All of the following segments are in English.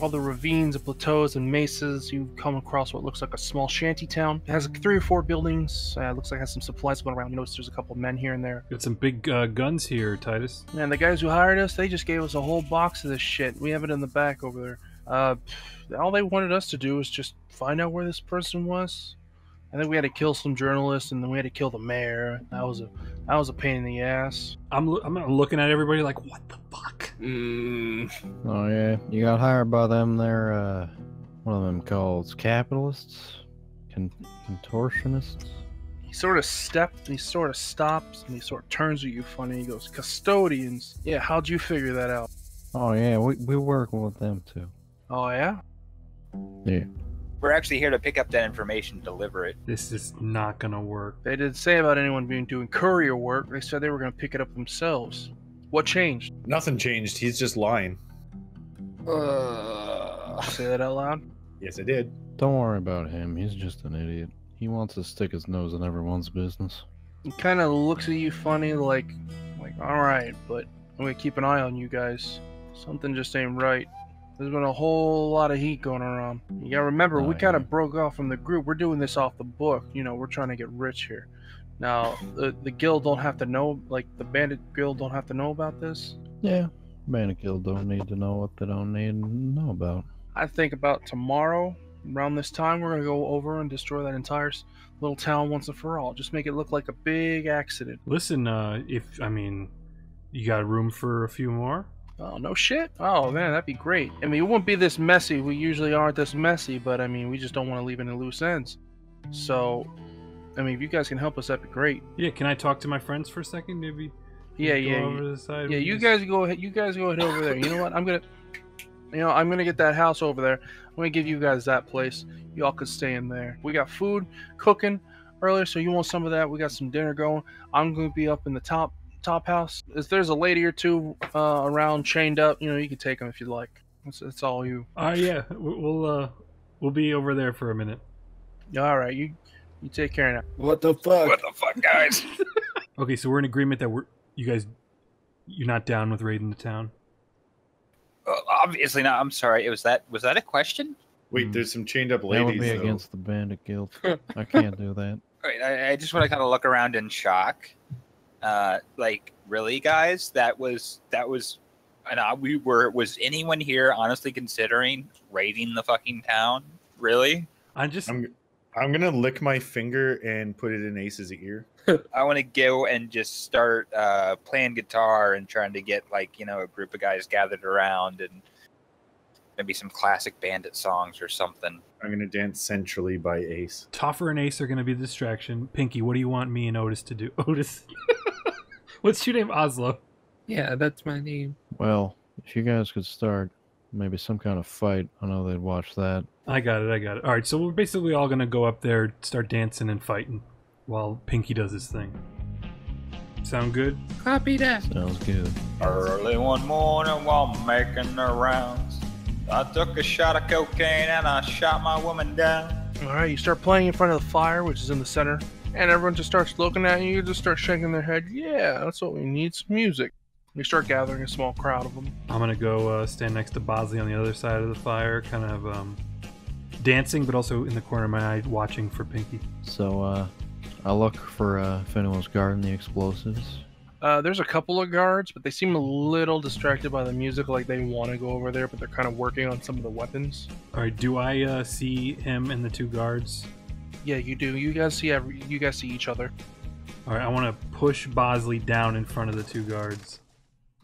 all the ravines and plateaus and mesas, you come across what looks like a small shanty town. It has 3 or 4 buildings. Looks like it has some supplies going around. You notice there's a couple of men here and there. Got some big guns here, Titus. Man, the guys who hired us, they just gave us a whole box of this shit. We have it in the back over there. All they wanted us to do was just find out where this person was. I think we had to kill some journalists, and then we had to kill the mayor. That was a pain in the ass. I'm looking at everybody like, what the fuck? Oh yeah, you got hired by them. They're what are them called? Capitalists, contortionists. He sort of stepped, he sort of stops, and he sort of turns at you funny. He goes, "Custodians." Yeah, how'd you figure that out? Oh yeah, we working with them too. Oh yeah. Yeah. We're actually here to pick up that information, deliver it. This is not gonna work. They didn't say about anyone doing courier work. They said they were gonna pick it up themselves. What changed? Nothing changed. He's just lying. Say that out loud. Yes, I did. Don't worry about him. He's just an idiot. He wants to stick his nose in everyone's business. He kind of looks at you funny, like, all right, but I'm gonna keep an eye on you guys. Something just ain't right. There's been a whole lot of heat going around. You gotta remember, we kind of broke off from the group. We're doing this off the book. You know, we're trying to get rich here. Now, the guild don't have to know, like, the bandit guild don't have to know about this. Yeah, bandit guild don't need to know what they don't need to know about. I think about tomorrow, around this time, we're gonna go over and destroy that entire little town once and for all. Just make it look like a big accident. Listen, you got room for a few more? Oh, no shit? Oh, man, that'd be great. I mean, it wouldn't be this messy. We usually aren't this messy, but, I mean, we just don't want to leave any loose ends. So, I mean, if you guys can help us, that'd be great. Yeah, can I talk to my friends for a second? Maybe Yeah. over to the side. Yeah, you guys go ahead. You guys go ahead over there. You know what? I'm gonna get that house over there. I'm gonna give you guys that place. Y'all could stay in there. We got food cooking earlier, so you want some of that? We got some dinner going. I'm gonna be up in the top house. If there's a lady or two around chained up, you know, you can take them if you'd like. It's all you. Yeah, we'll be over there for a minute. All right, you take care now. What the fuck? What the fuck, guys? Okay, so we're in agreement that you're not down with raiding the town. Obviously not. I'm sorry. Was that a question? Wait, there's some chained up ladies. That would be though. against the bandit guild. I can't do that. Right, I just want to kind of look around in shock. Like, really, guys? That was, and was anyone here honestly considering raiding the fucking town? Really? I'm gonna lick my finger and put it in Ace's ear. I want to go and just start playing guitar and trying to get, like, you know, a group of guys gathered around and maybe some classic bandit songs or something. I'm gonna dance centrally by Ace. Toffer and Ace are going to be the distraction. Pinky, what do you want me and Otis to do? Otis. What's your name? Ozlo. Yeah, that's my name. Well, if you guys could start maybe some kind of fight, I know they'd watch that. I got it. All right, so we're basically all going to go up there, start dancing and fighting while Pinky does his thing. Sound good? Copy that. Sounds good. Early one morning while making the rounds, I took a shot of cocaine and I shot my woman down. All right, you start playing in front of the fire, which is in the center, and everyone just starts looking at you. You just start shaking their head. Yeah, that's what we need, some music. You start gathering a small crowd of them. I'm going to go stand next to Bozley on the other side of the fire, kind of dancing, but also in the corner of my eye watching for Pinky. So, I look for if anyone's guarding the explosives. There's a couple of guards, but they seem a little distracted by the music, like they want to go over there, but they're kind of working on some of the weapons. All right, do I see him and the 2 guards? Yeah, you do. You guys see each other. All right, I want to push Bozley down in front of the 2 guards.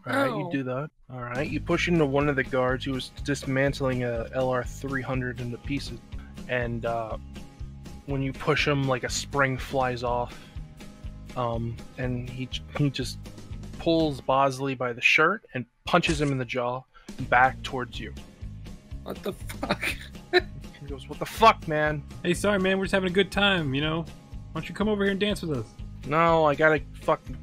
All right, you do that. All right, you push into one of the guards who was dismantling a LR-300 into pieces, and when you push him, like, a spring flies off. And he just pulls Bozley by the shirt and punches him in the jaw back towards you. What the fuck? He goes, "What the fuck, man?" Hey, sorry, man. We're just having a good time, you know? Why don't you come over here and dance with us? No, I gotta fucking...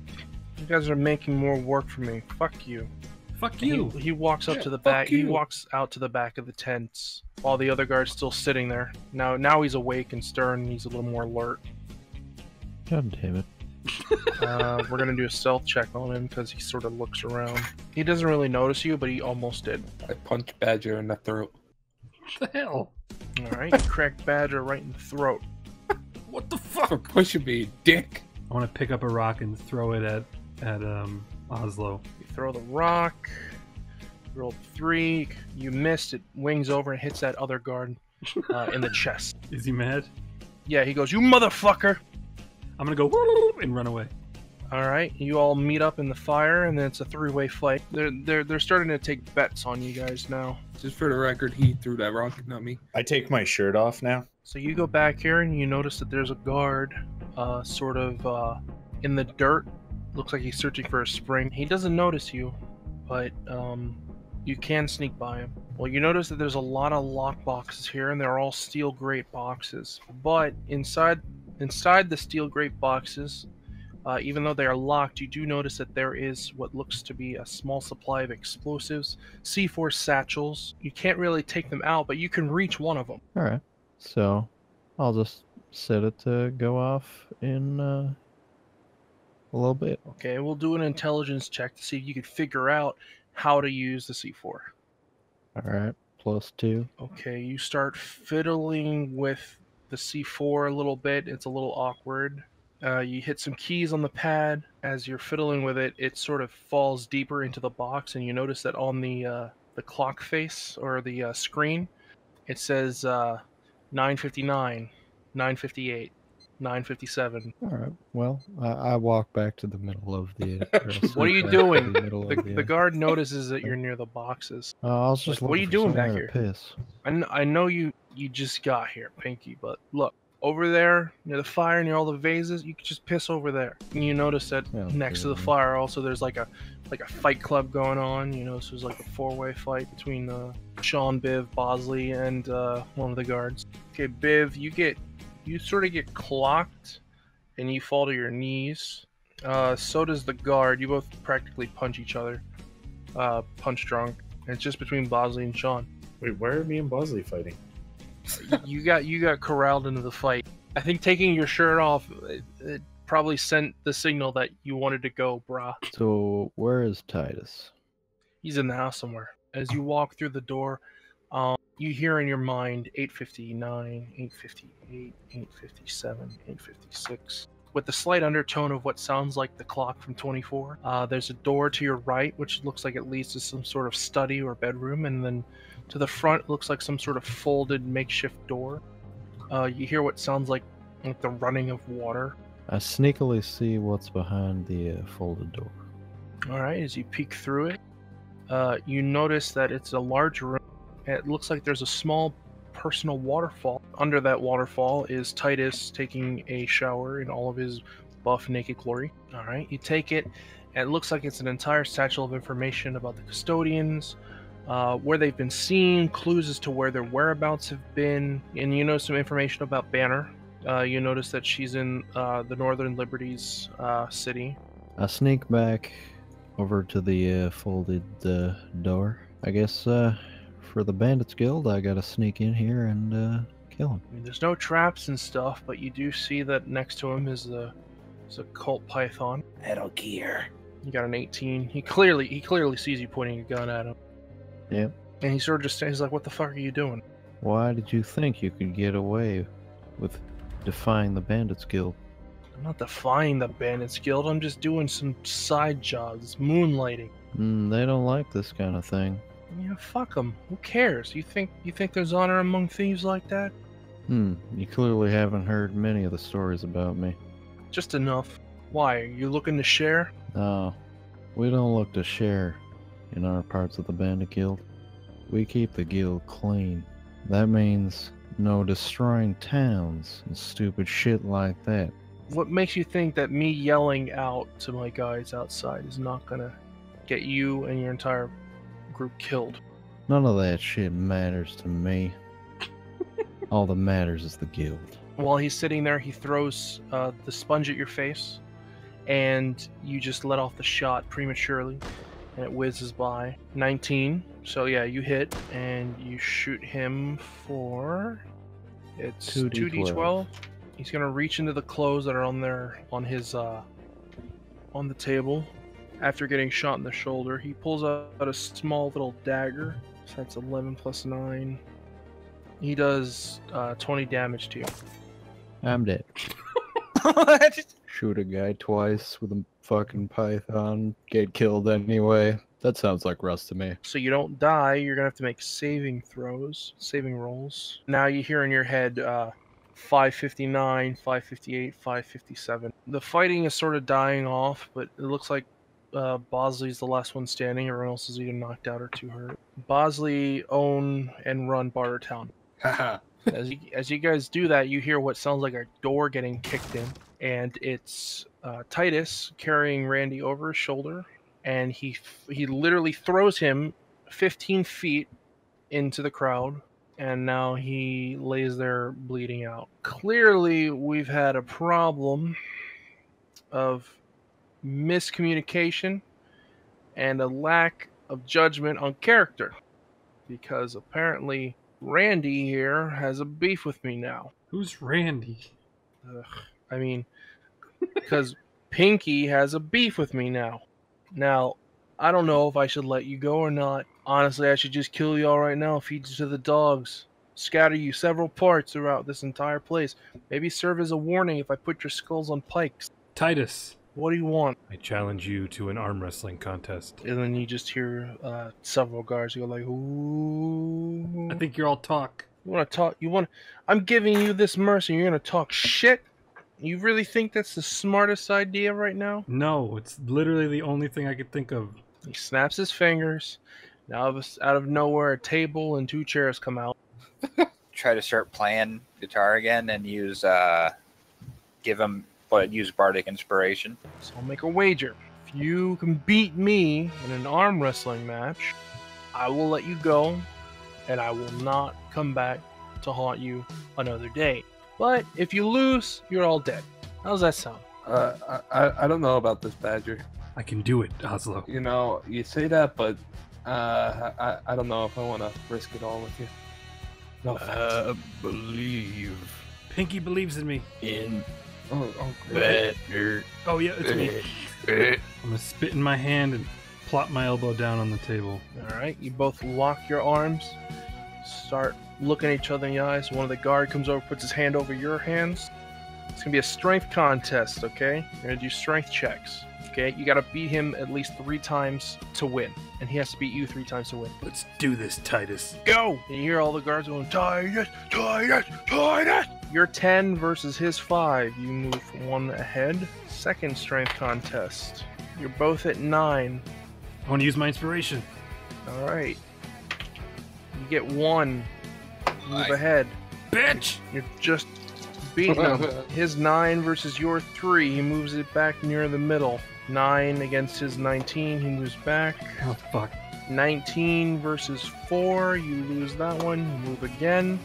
You guys are making more work for me. Fuck you. Fuck you. He walks up to the back. He walks out to the back of the tents while the other guard's still sitting there. Now he's awake and stirring. And he's a little more alert. God damn it. We're gonna do a stealth check on him because he sort of looks around. He doesn't really notice you, but he almost did. I punch Badger in the throat. What the hell? Alright, you crack Badger right in the throat. What the For fuck? pushing me, dick. I want to pick up a rock and throw it at Ozlo. You throw the rock, roll 3, you missed, it wings over and hits that other guard in the chest. Is he mad? Yeah, he goes, "You motherfucker!" I'm gonna go and run away. Alright, you all meet up in the fire, and then it's a 3-way fight. They're starting to take bets on you guys now. Just for the record, he threw that rock, not me. I take my shirt off now. So you go back here, and you notice that there's a guard sort of in the dirt. Looks like he's searching for a spring. He doesn't notice you, but you can sneak by him. Well, you notice that there's a lot of lock boxes here, and they're all steel grate boxes. But inside the steel grate boxes, even though they are locked, you do notice that there is what looks to be a small supply of explosives, C4 satchels. You can't really take them out, but you can reach one of them. All right. So I'll just set it to go off in a little bit. Okay, we'll do an intelligence check to see if you could figure out how to use the C4. All right. +2. Okay, you start fiddling with the C4 a little bit. It's a little awkward. You hit some keys on the pad. As you're fiddling with it, it sort of falls deeper into the box, and you notice that on the clock face or the screen, it says 9:59, 9:58, 9:57. All right. Well, I walk back to the middle of the. What are you doing? The guard notices that you're near the boxes. I was just Like, what are you looking for doing back somewhere to here? Piss. I know you just got here, Pinky, but look. Over there, near the fire, near all the vases, you can just piss over there. And you notice that Yeah, next to the good. fire, also there's like a fight club going on. You know, so there's like a 4-way fight between Sean, Biv, Bozley, and one of the guards. Okay, Biv, you sort of get clocked, and you fall to your knees. So does the guard. You both practically punch each other, punch drunk. And it's just between Bozley and Sean. Wait, why are me and Bozley fighting? You got corralled into the fight. I think taking your shirt off it probably sent the signal that you wanted to go, brah. So where is Titus? He's in the house somewhere. As you walk through the door, you hear in your mind 8:59, 8:58, 8:57, 8:56. With the slight undertone of what sounds like the clock from 24. There's a door to your right, which looks like it leads to some sort of study or bedroom, and then to the front, it looks like some sort of folded makeshift door. You hear what sounds like the running of water. I sneakily see what's behind the folded door. Alright, as you peek through it, you notice that it's a large room. It looks like there's a small personal waterfall. Under that waterfall is Titus taking a shower in all of his buff naked glory. Alright, you take it, and it looks like it's an entire satchel of information about the custodians, where they've been seen, clues as to where their whereabouts have been, and you know some information about Banner. You notice that she's in the Northern Liberties city. I sneak back over to the folded door. I guess for the Bandits Guild, I gotta sneak in here and kill him. I mean, there's no traps and stuff, but you do see that next to him is a cult python. Metal Gear. You got an 18. He clearly sees you pointing a gun at him. Yep. And he sort of just he's like, "What the fuck are you doing?" Why did you think you could get away with defying the Bandits Guild? I'm not defying the Bandits Guild. I'm just doing some side jobs. It's moonlighting. They don't like this kind of thing. Yeah, fuck them. Who cares? You think there's honor among thieves like that? You clearly haven't heard many of the stories about me. Just enough. Why? Are you looking to share? No, we don't look to share in our parts of the Bandit Guild. We keep the guild clean. That means no destroying towns and stupid shit like that. What makes you think that me yelling out to my guys outside is not gonna get you and your entire group killed? None of that shit matters to me. All that matters is the guild. While he's sitting there, he throws the sponge at your face, and you just let off the shot prematurely, and it whizzes by. 19. So yeah, you hit, and you shoot him for... It's 2d12. He's gonna reach into the clothes that are on the table. After getting shot in the shoulder, he pulls out a small little dagger. So that's 11 plus 9, He does 20 damage to you. I'm dead. What? Shoot a guy twice with a fucking python, get killed anyway. That sounds like Rust to me. So you don't die, you're gonna have to make saving rolls. Now you hear in your head 559, 558, 557. The fighting is sort of dying off, but it looks like Bozley's the last one standing. Everyone else is either knocked out or too hurt. Bozley own and run Bartertown. Haha. As you guys do that, you hear what sounds like a door getting kicked in, and it's Titus carrying Randy over his shoulder, and he literally throws him 15 feet into the crowd, and now he lays there bleeding out. Clearly, we've had a problem of miscommunication and a lack of judgment on character, because apparently Randy here has a beef with me now. Who's Randy? I mean, because Pinky has a beef with me now. Now, I don't know if I should let you go or not. Honestly, I should just kill you all right now, feed you to the dogs, scatter you several parts throughout this entire place. Maybe serve as a warning if I put your skulls on pikes. Titus. What do you want? I challenge you to an arm wrestling contest. And then you just hear several guards go like, ooh. I think you're all talk. You want to talk? I'm giving you this mercy. You're going to talk shit? You really think that's the smartest idea right now? No, it's literally the only thing I could think of. He snaps his fingers. Now, out of nowhere, a table and 2 chairs come out. Try to start playing guitar again and use use bardic inspiration. So I'll make a wager. If you can beat me in an arm wrestling match, I will let you go, and I will not come back to haunt you another day. But if you lose, you're all dead. How's that sound? I don't know about this, Badger. I can do it, Ozlo. You know, you say that, but I don't know if I want to risk it all with you. No offense. Believe Pinky believes in me. in Oh, great. better. Oh yeah, it's me. I'm gonna spit in my hand and plop my elbow down on the table. Alright, you both lock your arms, start looking at each other in the eyes. One of the guard comes over, puts his hand over your hands. It's gonna be a strength contest, okay? You're gonna do strength checks. Okay, you gotta beat him at least 3 times to win. And he has to beat you 3 times to win. Let's do this, Titus. Go! And you hear all the guards going, Titus, Titus, Titus! You're 10 versus his 5. You move 1 ahead. Second strength contest. You're both at 9. I want to use my inspiration. Alright. You get 1. Move Nice. ahead. Bitch! You're just beating him. His 9 versus your 3. He moves it back near the middle. 9 against his 19. He moves back. Oh fuck. 19 versus 4. You lose that one. You move again.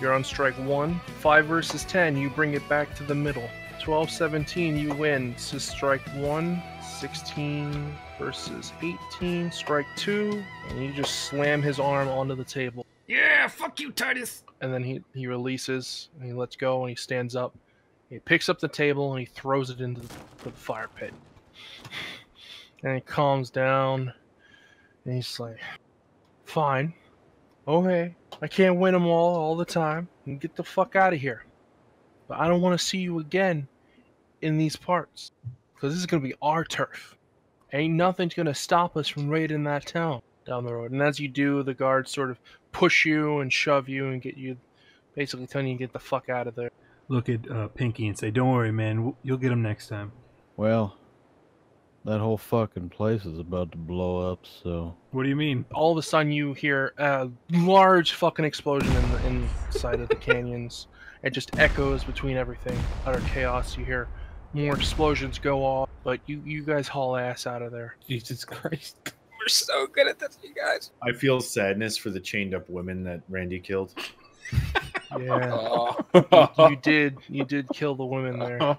You're on strike 1. 5 versus 10. You bring it back to the middle. 12, 17. You win. This is strike 1. 16 versus 18. Strike 2. And you just slam his arm onto the table. Yeah, fuck you, Titus. And then he releases, and he lets go, and he stands up. He picks up the table, and he throws it into the fire pit. And he calms down, and he's like, fine. Okay, I can't win them all the time. And get the fuck out of here. But I don't want to see you again in these parts. Because this is going to be our turf. Ain't nothing's going to stop us from raiding that town down the road. And as you do, the guards sort of push you and shove you and get you, basically telling you to get the fuck out of there. Look at Pinky and say, don't worry, man. You'll get him next time. Well, that whole fucking place is about to blow up, so... What do you mean? All of a sudden you hear a large fucking explosion inside of the canyons. It just echoes between everything. Utter chaos. You hear more explosions go off, but you guys haul ass out of there. Jesus Christ. We're so good at this, you guys. I feel sadness for the chained up women that Randy killed. Yeah, Oh. you did kill the women there.